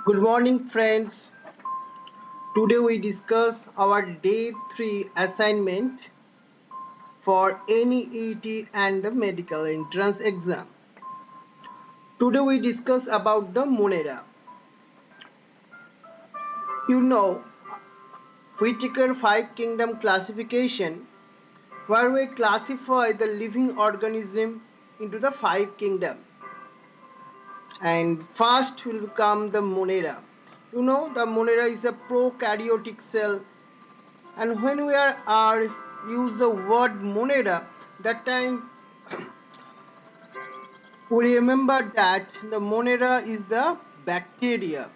Good morning, friends. Today we discuss our day 3 assignment for NEET and the medical entrance exam. Today we discuss about the Monera. You know, Whitaker 5 kingdom classification, where we classify the living organism into the 5 kingdom. And first will come the Monera. You know, the Monera is a prokaryotic cell, and when we are use the word monera, that time we remember that the monera is the bacteria.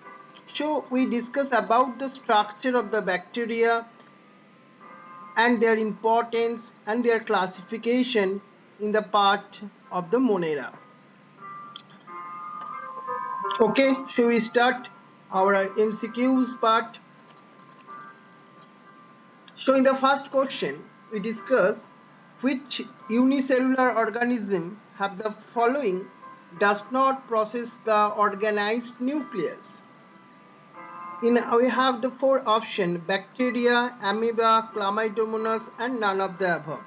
So we discuss about the structure of the bacteria and their importance and their classification in the part of the monera. Okay, so we start our MCQs part. So in the first question, we discuss which unicellular organism have the following does not process the organized nucleus. We have the four options: bacteria, amoeba, chlamydomonas, and none of the above.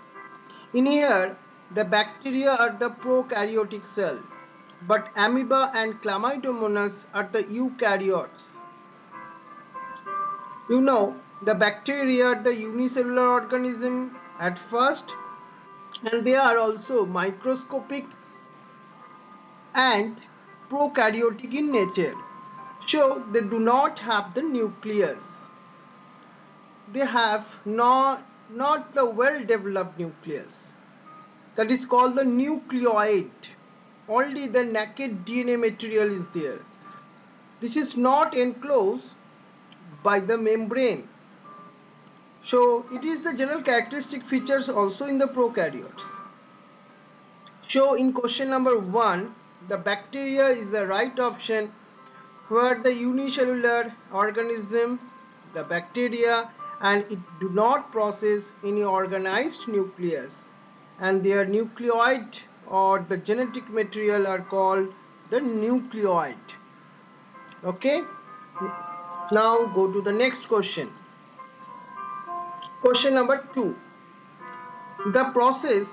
In here, the bacteria are the prokaryotic cell, but amoeba and chlamydomonas are the eukaryotes. You know, the bacteria are the unicellular organism at first, and they are also microscopic and prokaryotic in nature. So they do not have the nucleus. They have not the well developed nucleus. That is called the nucleoid. Only the naked DNA material is there. This is not enclosed by the membrane. So it is the general characteristic features also in the prokaryotes. So in question number 1, the bacteria is the right option, where the unicellular organism, the bacteria, and it do not process any organized nucleus, and their nucleoid or the genetic material are called the nucleoid. Okay, now go to the next question. Question number 2, the process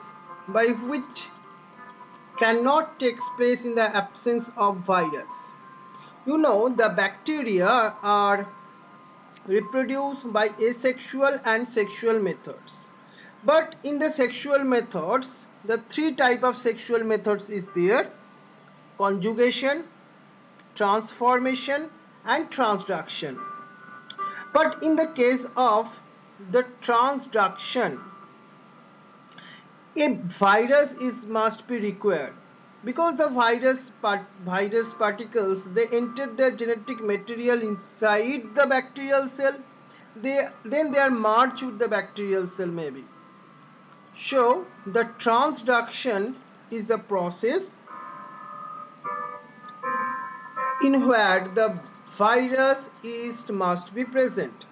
by which cannot take place in the absence of virus. You know, the bacteria are reproduced by asexual and sexual methods. But in the sexual methods, the three type of sexual methods is there: conjugation, transformation, and transduction. But in the case of the transduction, a virus is must be required, because the virus particles, they enter the genetic material inside the bacterial cell, then they are merged with the bacterial cell maybe. So the transduction is the process in where the virus is must be present.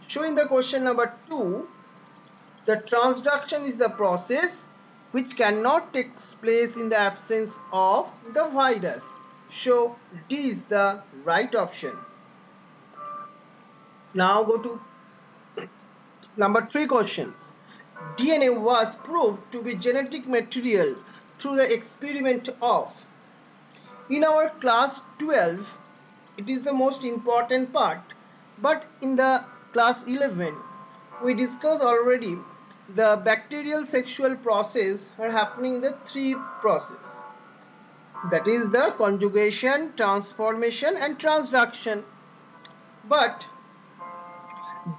So in the question number 2, the transduction is the process which cannot take place in the absence of the virus. So D is the right option. Now go to number 3 questions. DNA was proved to be genetic material through the experiment of. In our class 12, it is the most important part, but in the class 11, we discussed already the bacterial sexual process are happening in the three process, that is the conjugation, transformation, and transduction. But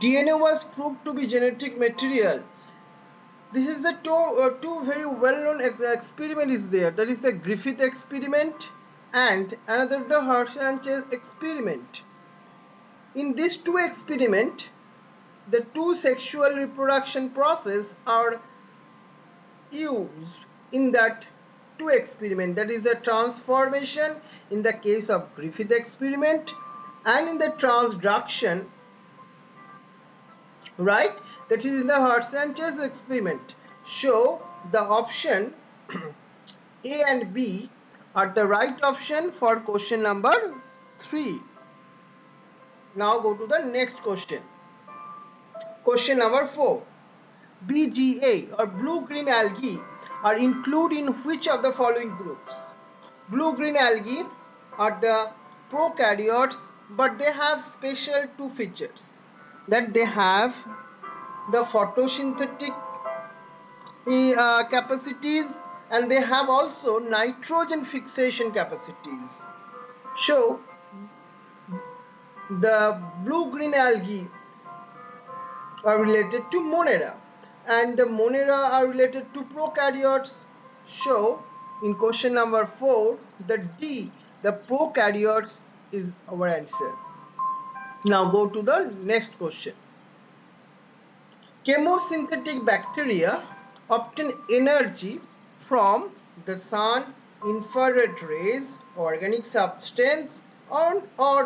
DNA was proved to be genetic material. This is the two very well-known experiment is there, that is the Griffith experiment and another the Hershey-Chase experiment. In these two experiments, the two sexual reproduction process are used in that two experiment, that is the transformation in the case of Griffith experiment and in the transduction, right, that is in the Hershey-Chase experiment. So the option A and B are the right option for question number 3. Now go to the next question. Question number 4. BGA or blue-green algae are included in which of the following groups? Blue-green algae are the prokaryotes, but they have special two features, that they have the photosynthetic capacities, and they have also nitrogen fixation capacities. So the blue-green algae are related to Monera, and the Monera are related to prokaryotes. So in question number 4, the D, the prokaryotes, is our answer. Now go to the next question. Chemosynthetic bacteria obtain energy from the sun, infrared rays, organic substance, or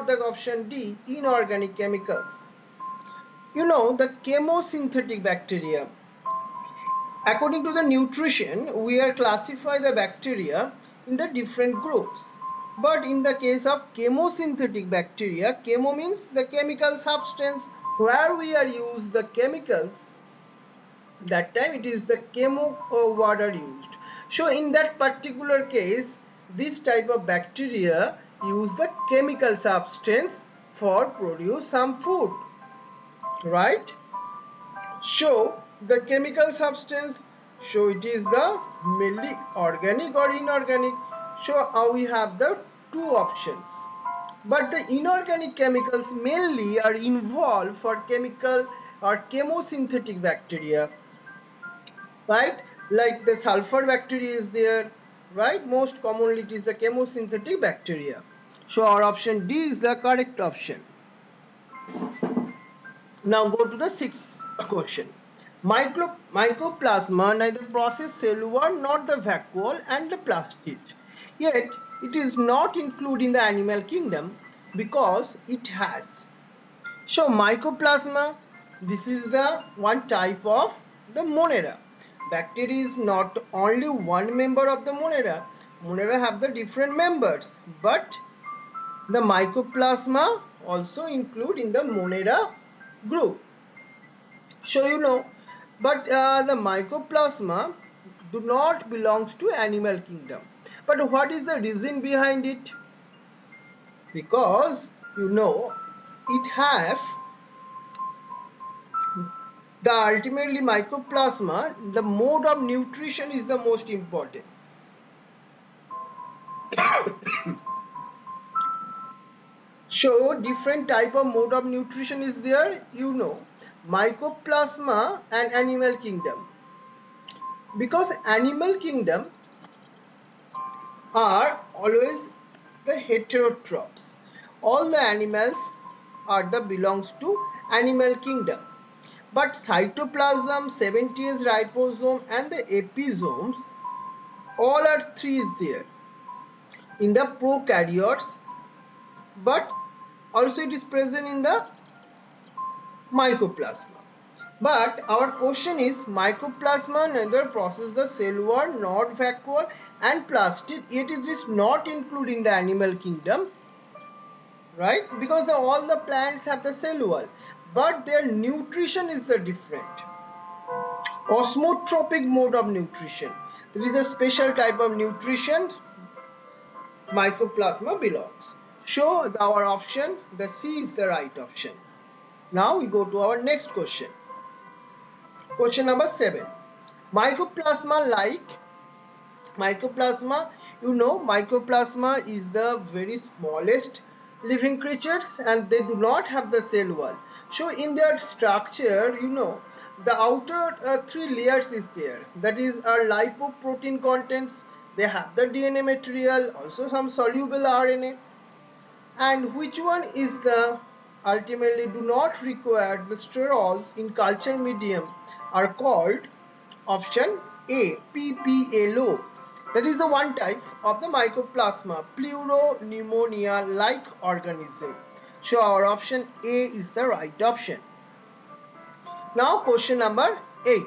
the option D, inorganic chemicals. You know, the chemosynthetic bacteria, according to the nutrition, we are classify the bacteria in the different groups. But in the case of chemosynthetic bacteria, chemo means the chemical substance, where we are use the chemicals, that time it is the chemo word are used. So in that particular case, this type of bacteria use the chemical substance for produce some food, right? So the chemical substance, so it is the mainly organic or inorganic. So we have the two options. But the inorganic chemicals mainly are involved for chemical or chemosynthetic bacteria, right? Like the sulfur bacteria is there, right? Most commonly it is the chemosynthetic bacteria. So our option D is the correct option. Now go to the sixth question. Mycoplasma neither process cellular nor the vacuole and the plastid. Yet it is not included in the animal kingdom because it has. So mycoplasma, this is the one type of the Monera. Bacteria is not only one member of the Monera. Monera have the different members, but the mycoplasma also include in the Monera group. So you know, but the mycoplasma do not belongs to animal kingdom. But what is the reason behind it? Because you know it have the ultimately mycoplasma, the mode of nutrition is the most important. So different type of mode of nutrition is there, you know, mycoplasma and animal kingdom. Because animal kingdom are always the heterotrophs. All the animals are the belongs to animal kingdom. But cytoplasm, 70S ribosome and the episomes, all are three is there in the prokaryotes, but also it is present in the mycoplasma. But our question is, mycoplasma neither process the cellular nor vacuole and plastid, yet it is not included in the animal kingdom, right? Because all the plants have the cellular, but their nutrition is the different. Osmotropic mode of nutrition. There is a special type of nutrition mycoplasma belongs. So our option, the C is the right option. Now we go to our next question. Question number 7. Mycoplasma, you know, mycoplasma is the very smallest living creatures and they do not have the cell wall. So in their structure, you know, the outer three layers is there. That is our lipoprotein contents. They have the DNA material, also some soluble RNA. And which one is the ultimately do not require the sterols in culture medium are called option A, PPLO. That is the one type of the mycoplasma, pleuropneumonia like organism. So our option A is the right option. Now question number 8.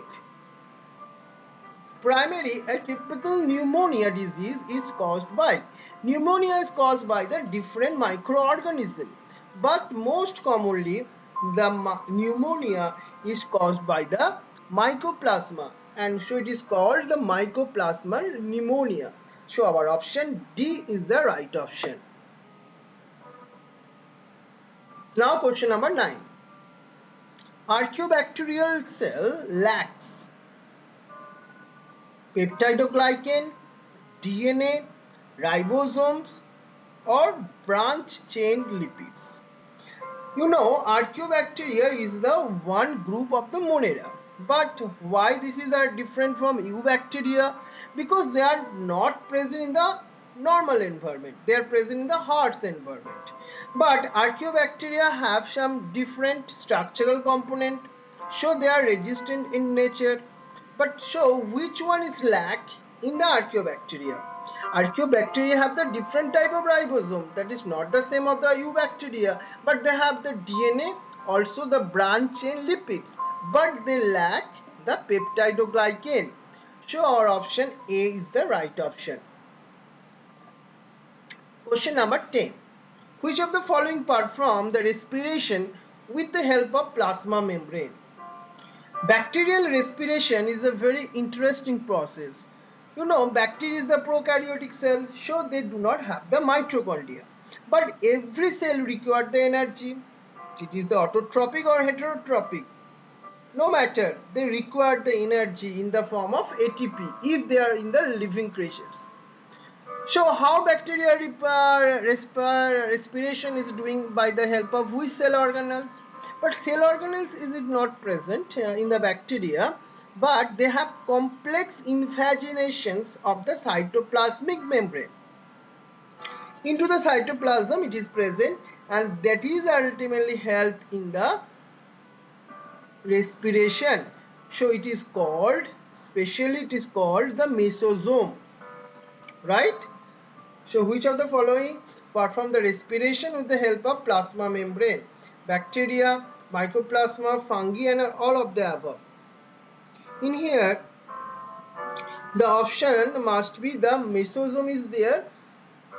Primary atypical pneumonia disease is caused by. Pneumonia is caused by the different microorganism. but most commonly the pneumonia is caused by the mycoplasma, and so it is called the mycoplasma pneumonia. So our option D is the right option. Now question number 9. Archaeobacterial cell lacks peptidoglycan, DNA, ribosomes, or branch chain lipids. You know, Archaeobacteria is the one group of the Monera. But why this is different from Eubacteria? Because they are not present in the normal environment. They are present in the harsh environment. But Archaeobacteria have some different structural component. So they are resistant in nature. But so which one is lack in the Archaeobacteria? Archaeobacteria have the different type of ribosome that is not the same of the eubacteria, but they have the DNA, also the branch chain lipids, but they lack the peptidoglycan. So our option A is the right option. Question number 10. Which of the following perform the respiration with the help of plasma membrane? Bacterial respiration is a very interesting process. You know, bacteria is the prokaryotic cell, so they do not have the mitochondria. But every cell requires the energy. It is autotrophic or heterotrophic. No matter, they require the energy in the form of ATP if they are in the living creatures. So how bacteria respiration is doing by the help of which cell organelles? But cell organelles is it not present in the bacteria, but they have complex invaginations of the cytoplasmic membrane. Into the cytoplasm it is present, and that is ultimately help in the respiration. So it is called, specially it is called the mesosome, right? So which of the following perform the respiration with the help of plasma membrane? Bacteria, mycoplasma, fungi, and all of the above. In here, the option must be the mesosome is there,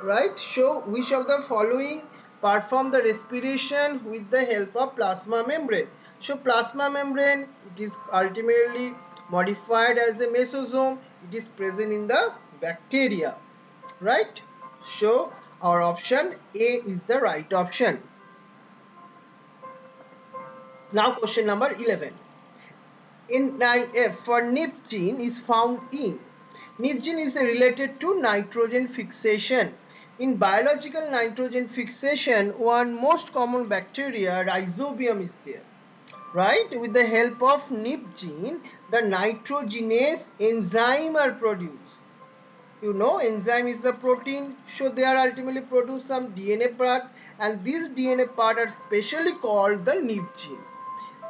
right? So which of the following perform the respiration with the help of plasma membrane? So plasma membrane, it is ultimately modified as a mesosome. It is present in the bacteria, right? So our option A is the right option. Now question number 11. NIF for NIF gene is found in. NIF gene is related to nitrogen fixation. In biological nitrogen fixation, one most common bacteria, Rhizobium, is there. Right? With the help of NIF gene, the nitrogenase enzyme are produced. You know, enzyme is the protein, so they are ultimately produce some DNA part, and these DNA part are specially called the NIF gene.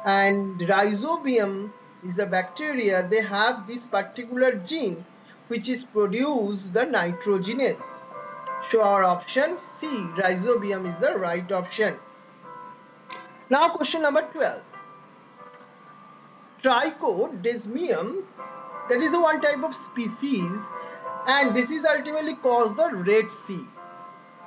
And Rhizobium is a bacteria, they have this particular gene which is produce the nitrogenase. So our option C, Rhizobium, is the right option. Now question number 12. Trichodesmium, that is a one type of species, and this is ultimately called the Red Sea,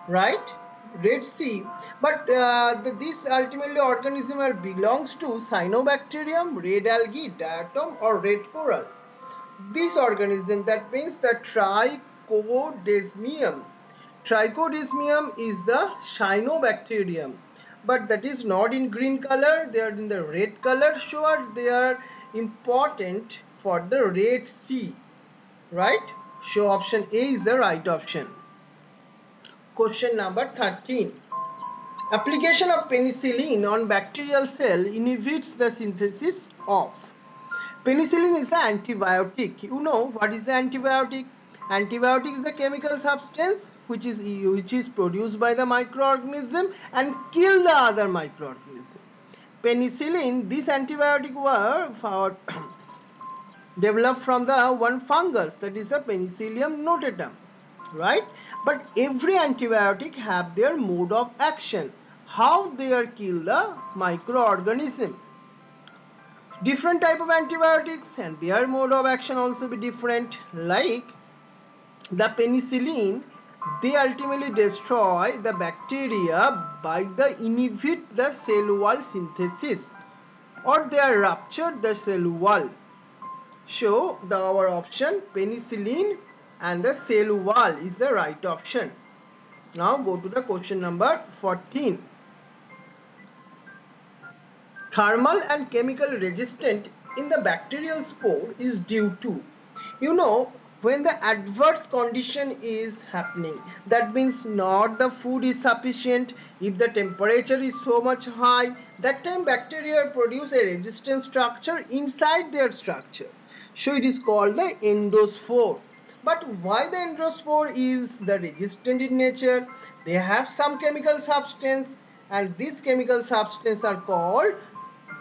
right? Red Sea, but this ultimately organism belongs to Cyanobacterium, red algae, diatom, or red coral. This organism, that means the Trichodesmium. Trichodesmium is the Cyanobacterium, but that is not in green color, they are in the red color. Sure, they are important for the Red Sea, right? So option A is the right option. Question number 13. Application of penicillin on bacterial cell inhibits the synthesis of. Penicillin is an antibiotic. You know what is the antibiotic? Antibiotic is a chemical substance which is produced by the microorganism and kill the other microorganism. Penicillin, this antibiotic were developed from the one fungus, that is the Penicillium notatum, right? But every antibiotic have their mode of action, how they are kill the microorganism. Different type of antibiotics and their mode of action also be different. Like the penicillin They ultimately destroy the bacteria by the inhibit the cell wall synthesis, or they are ruptured the cell wall. So our option penicillin and the cell wall is the right option. Now go to the question number 14. Thermal and chemical resistance in the bacterial spore is due to, when the adverse condition is happening, that means not the food is sufficient. If the temperature is so much high, that time bacteria produce a resistant structure inside their structure, so it is called the endospore. But why the endospore is the resistant in nature? They have some chemical substance, and these chemical substance are called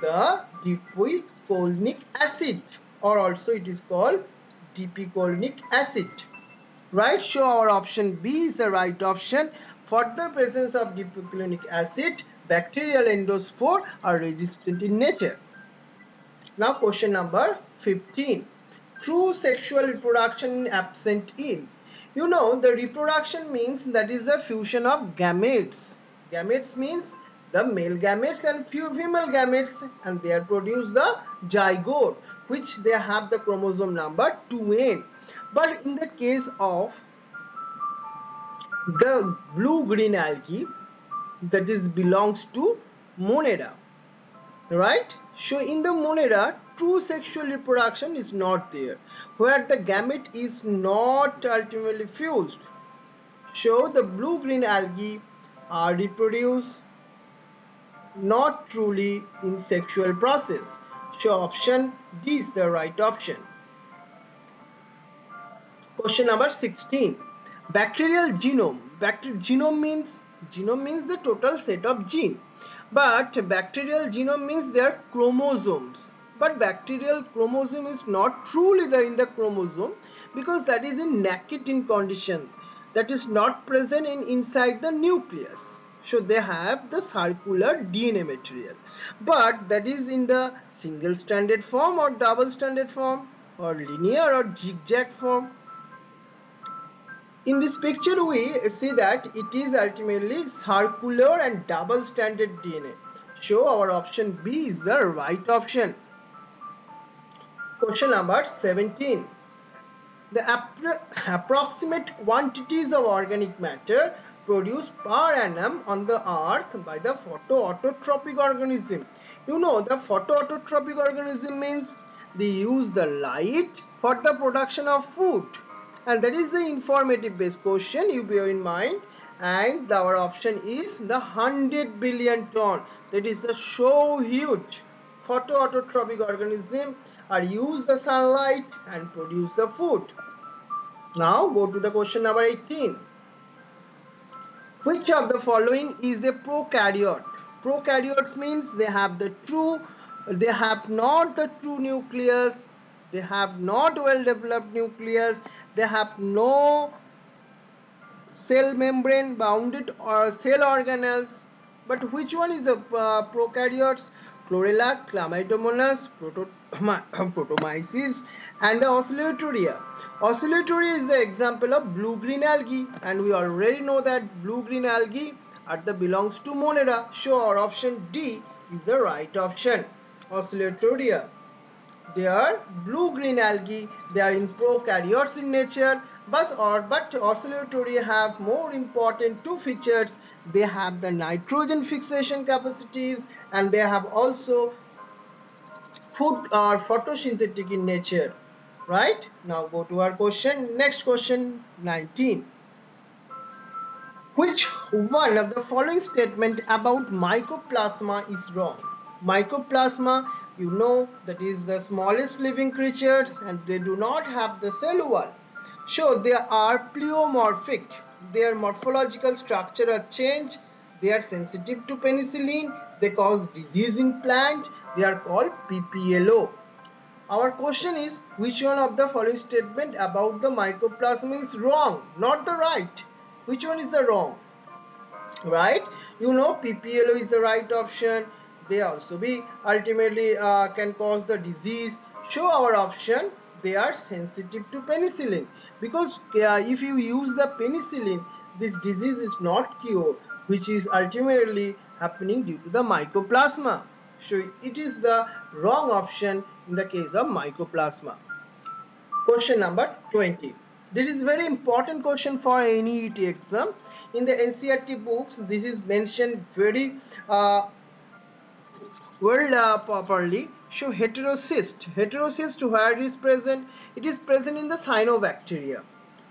the dipicolinic acid, or also it is called dipicolinic acid, right? So our option B is the right option. For the presence of dipicolinic acid, bacterial endospore are resistant in nature. Now question number 15. True sexual reproduction absent in. The reproduction means that is the fusion of gametes. Gametes means the male gametes and few female gametes, and they are produce the zygote, which they have the chromosome number 2n. But in the case of the blue-green algae, that is belongs to Monera, right? So in the Monera, true sexual reproduction is not there, where the gamete is not ultimately fused. So the blue-green algae are reproduced not truly in sexual process. So option D is the right option. Question number 16. Bacterial genome. Genome means the total set of gene. But bacterial genome means their chromosomes. But bacterial chromosome is not truly in the chromosome, because that is in naked in condition. That is not present inside the nucleus. So they have the circular DNA material. But that is in the single stranded form or double stranded form or linear or zigzag form. In this picture we see that it is ultimately circular and double stranded DNA. So our option B is the right option. Question number 17. The approximate quantities of organic matter produced per annum on the earth by the photoautotrophic organism. The photoautotrophic organism means they use the light for the production of food, and that is the informative based question, you bear in mind. And our option is the 100 billion ton. That is so huge. Photoautotrophic organism are use the sunlight and produce the food. Now go to the question number 18. Which of the following is a prokaryote? Prokaryotes means they have not the true nucleus, they have not well developed nucleus, they have no cell membrane bounded or cell organelles. But which one is a prokaryotes? Chlorella, Chlamydomonas, Protomyces, and the Oscillatoria. Oscillatoria is the example of blue-green algae, and we already know that blue-green algae belongs to Monera. So our option D is the right option. Oscillatoria. They are blue-green algae. They are in prokaryotes in nature, but oscillatoria have more important two features. They have the nitrogen fixation capacities, and they have also food or photosynthetic in nature. Right? Now go to our question. Next question 19. Which one of the following statement about mycoplasma is wrong? Mycoplasma, that is the smallest living creatures, and they do not have the cell wall. So they are pleomorphic. Their morphological structure are changed. They are sensitive to penicillin. They cause disease in plant. They are called PPLO. Our question is, which one of the following statement about the mycoplasma is wrong, not the right? Which one is the wrong? Right? PPLO is the right option. They also be ultimately can cause the disease. So our option they are sensitive to penicillin, because if you use the penicillin, this disease is not cured, which is ultimately happening due to the mycoplasma. So it is the wrong option in the case of mycoplasma. Question number 20. This is very important question for any ET exam. In the NCERT books, this is mentioned very well properly. So heterocyst. Heterocyst, where it is present? It is present in the cyanobacteria,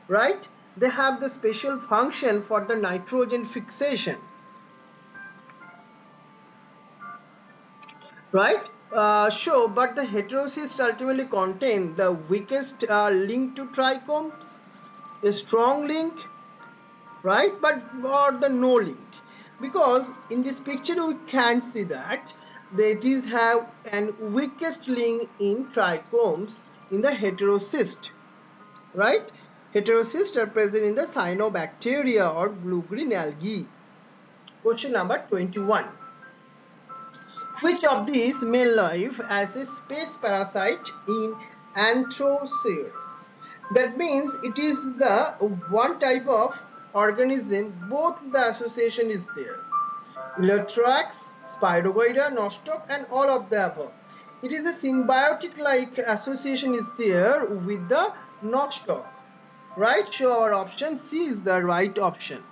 right? They have the special function for the nitrogen fixation, right? But the heterocyst ultimately contain the weakest link to trichomes, a strong link, right? But or the no link, because in this picture we can see that they is have an weakest link in trichomes in the heterocyst, right? Heterocysts are present in the cyanobacteria or blue-green algae. Question number 21. Which of these may live as a space parasite in Anthroceras? That means it is the one type of organism, both the association is there. Electroax, Spirogoida, Nostoc, and all of the above. It is a symbiotic like association is there with the Nostoc, right? So our option C is the right option.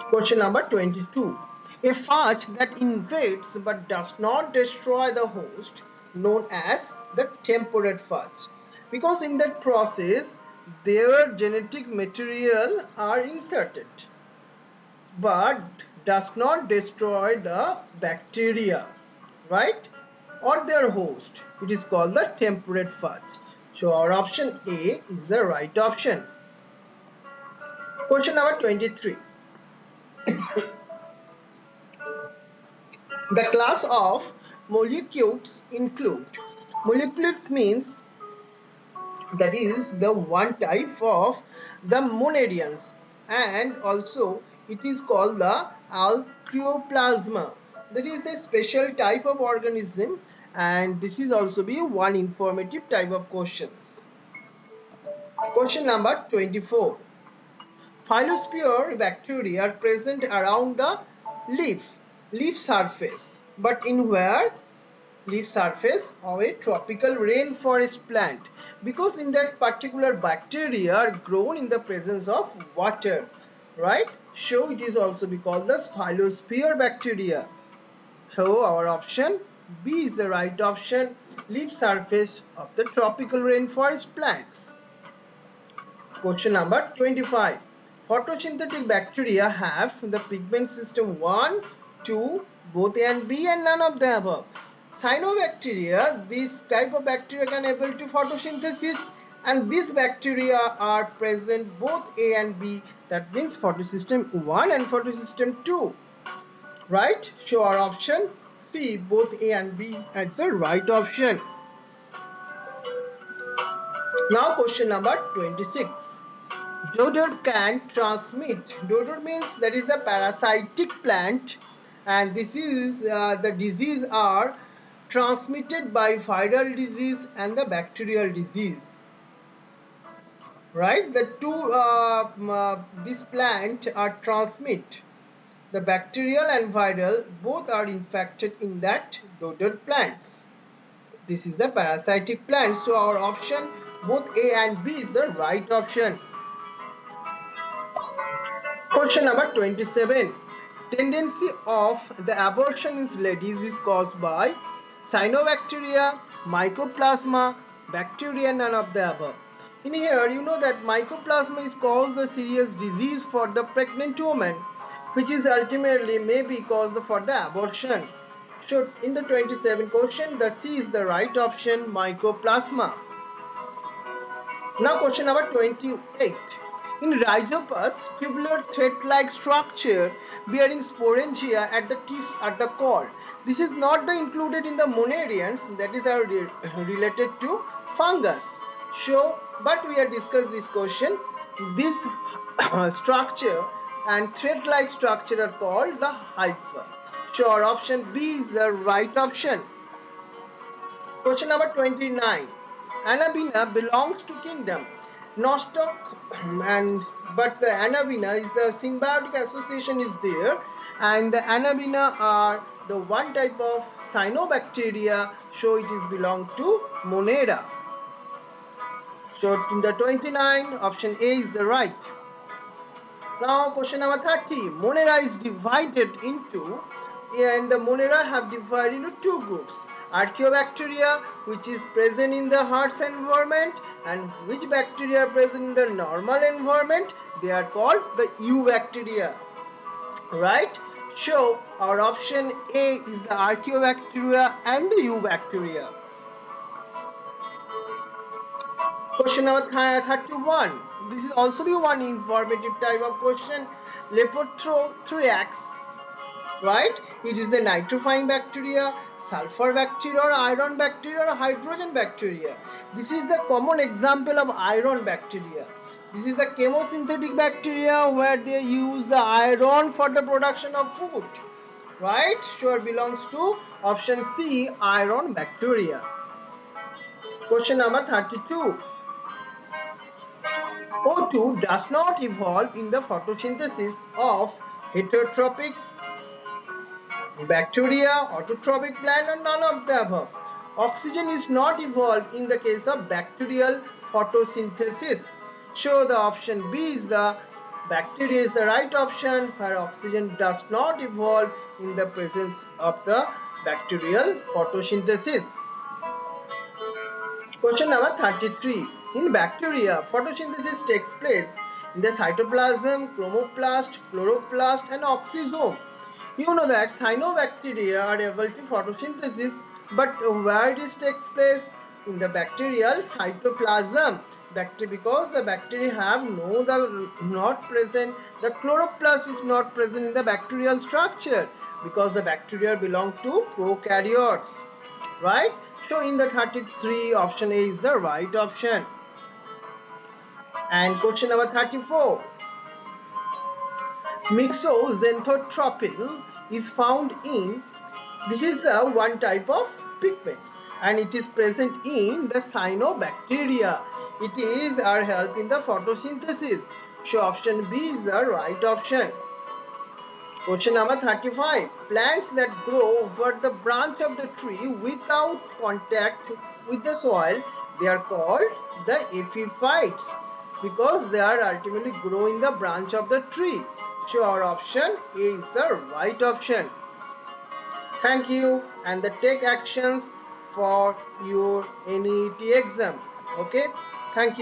Question number 22. A fudge that invades but does not destroy the host, known as the temperate fudge, because in that process their genetic material are inserted but does not destroy the bacteria, right, or their host. It is called the temperate fudge. So our option A is the right option. Question number 23. The class of mollicutes include, mollicutes means that is the one type of the monadians, and also it is called the archaeoplasma. That is a special type of organism, and this is also be one informative type of questions. Question number 24. Phylospore bacteria are present around the leaf surface, but in where? Leaf surface of a tropical rainforest plant, because in that particular bacteria are grown in the presence of water, right? So it is also be called the phylospore bacteria. So our option B is the right option, leaf surface of the tropical rainforest plants. Question number 25. Photosynthetic bacteria have the pigment system 1, 2, both A and B, and none of the above. Cyanobacteria, this type of bacteria can able to photosynthesis, and these bacteria are present both A and B. That means photosystem 1 and photosystem 2. Right? So our option C, both A and B, is the right option. Now question number 26. Dodder can transmit. Dodder means that is a parasitic plant, and this is the disease are transmitted by viral disease and the bacterial disease. Right? The two this plant are transmit. The bacterial and viral both are infected in that dodder plants. This is a parasitic plant, so our option both A and B is the right option. Question number 27. Tendency of the abortion in ladies is caused by cyanobacteria, mycoplasma, bacteria, none of the above. In here, you know that mycoplasma is caused the serious disease for the pregnant woman, which is ultimately may be caused for the abortion. So in the 27 question, the C is the right option, mycoplasma. Now question number 28. In rhizopods, tubular thread-like structure bearing sporangia at the tips are the called. This is not the included in the monadians, that is are related to fungus. So, but we have discussed this question. This structure and thread-like structure are called the hypha. So our option B is the right option. Question number 29. Anabina belongs to kingdom Nostoc and but the Anabina is the symbiotic association is there, and the Anabina are the one type of cyanobacteria, so it is belong to Monera. So in the 29, option A is the right. Now question number 30. Monera is divided into, and the Monera have divided into two groups. Archaeobacteria, which is present in the Earth's environment, and which bacteria are present in the normal environment, they are called the eubacteria. Right? So our option A is the Archaeobacteria and the eubacteria. Question number 31. This is also the one informative type of question. Lepothorax, right? It is a nitrifying bacteria, sulfur bacteria, or iron bacteria, or hydrogen bacteria. This is the common example of iron bacteria. This is a chemosynthetic bacteria where they use the iron for the production of food. Right? Sure belongs to option C, iron bacteria. Question number 32. O2 does not evolve in the photosynthesis of heterotrophic bacteria, autotrophic plant, and none of the above. Oxygen is not evolved in the case of bacterial photosynthesis. So the option B is the bacteria is the right option, where oxygen does not evolve in the presence of the bacterial photosynthesis. Question number 33. In bacteria, photosynthesis takes place in the cytoplasm, chromoplast, chloroplast, and oxysome. You know that cyanobacteria are able to photosynthesis, but where it takes place? In the bacterial cytoplasm. Because the bacteria have not present, the chloroplast is not present in the bacterial structure, because the bacteria belong to prokaryotes, right? So in the 33, option A is the right option. And question number 34. Mixoxanthotropin is found in, this is one type of pigments, and it is present in the cyanobacteria. It is our help in the photosynthesis. So option B is the right option. Question number 35. Plants that grow over the branch of the tree without contact with the soil, they are called the epiphytes, because they are ultimately grow in the branch of the tree. So our option A is the right option. Thank you, and the take actions for your NEET exam. Okay, thank you.